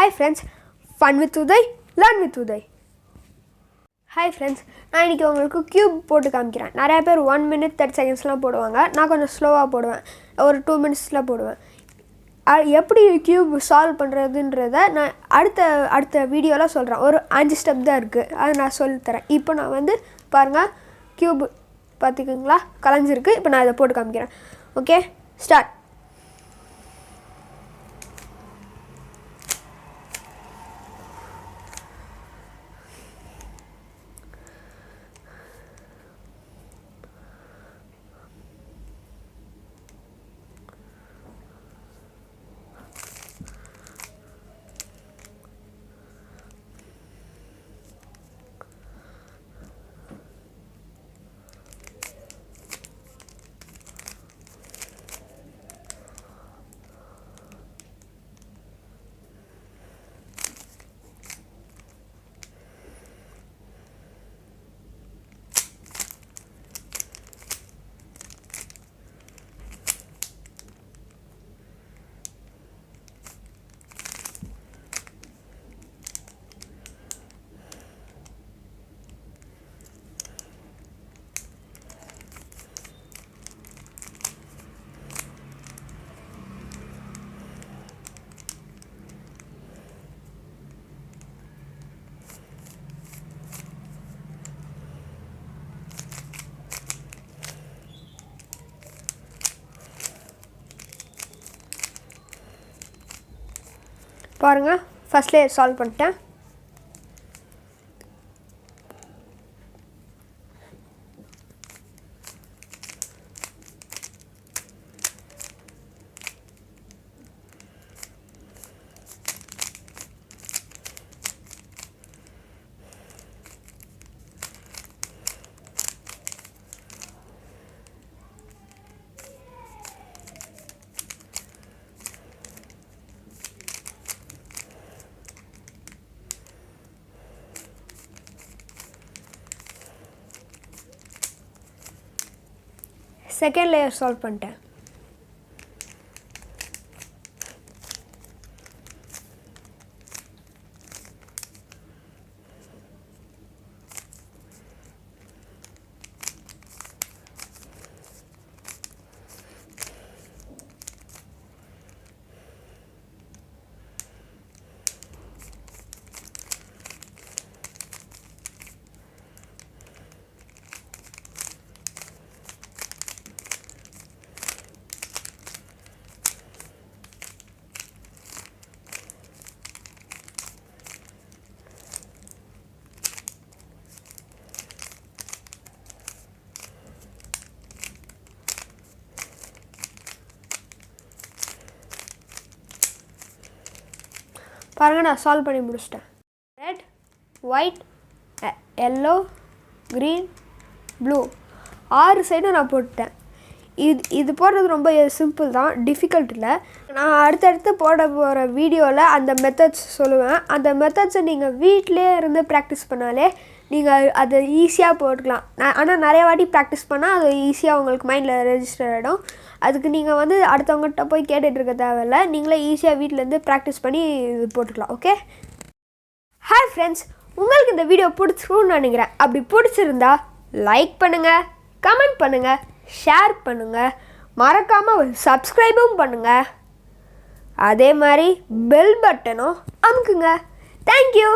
Hi friends, fun with Uday, learn with Uday. Hi friends, நான் இன்னைக்கு உங்களுக்கு cube போட்டு காமிக்கிறேன். நிறைய பேர் 1 minute 30 secondsலாம் போடுவாங்க. நான் கொஞ்சம் ஸ்லோவாக போடுவேன். ஒரு 2 minutesல போடுவேன். எப்படி கியூப் சால்வ் பண்ணுறதுன்றதை நான் அடுத்த வீடியோவில் சொல்கிறேன். ஒரு 5 ஸ்டெப் தான் இருக்குது, அதை நான் சொல்லித்தரேன். இப்போ நான் வந்து பாருங்கள், கியூப் பார்த்துக்குங்களா கலைஞ்சிருக்கு. இப்போ நான் இதை போட்டு காமிக்கிறேன். Okay, start. பாருங்கள், ஃபர்ஸ்ட் லேயர் சால்வ் பண்ணிட்டேன். செகண்ட் லேயர் சால்வ் பண்ணிட்டேன். பாருங்கள், நான் சால்வ் பண்ணி முடிச்சிட்டேன். Red, white, yellow, green, blue 6 சைடும் நான் போட்டுட்டேன். இது போடுறது ரொம்ப சிம்பிள் தான், டிஃபிகல்ட் இல்லை. நான் அடுத்தடுத்து போட போகிற வீடியோவில் அந்த மெத்தட்ஸ் சொல்லுவேன். அந்த மெத்தட்ஸை நீங்கள் வீட்டிலே இருந்து ப்ராக்டிஸ் பண்ணாலே நீங்கள் அதை ஈஸியாக போட்டுக்கலாம். ஆனால் நிறைய வாட்டி ப்ராக்டிஸ் பண்ணால் அது ஈஸியாக உங்களுக்கு மைண்டில் ரெஜிஸ்டர் ஆகிடும். அதுக்கு நீங்கள் வந்து அடுத்தவங்ககிட்ட போய் கேட்டுட்டு இருக்க தேவையில்ல. நீங்களே ஈஸியாக வீட்டிலேருந்து ப்ராக்டிஸ் பண்ணி இது போட்டுக்கலாம். ஓகே, ஹாய் ஃப்ரெண்ட்ஸ், உங்களுக்கு இந்த வீடியோ பிடிச்சிருக்கும்னு நினைக்கிறேன். அப்படி பிடிச்சிருந்தா லைக் பண்ணுங்கள், கமெண்ட் பண்ணுங்கள், ஷேர் பண்ணுங்கள், மறக்காமல் சப்ஸ்கிரைபும் பண்ணுங்கள். அதே மாதிரி பெல் பட்டனும் அமுக்குங்க. தேங்க்யூ.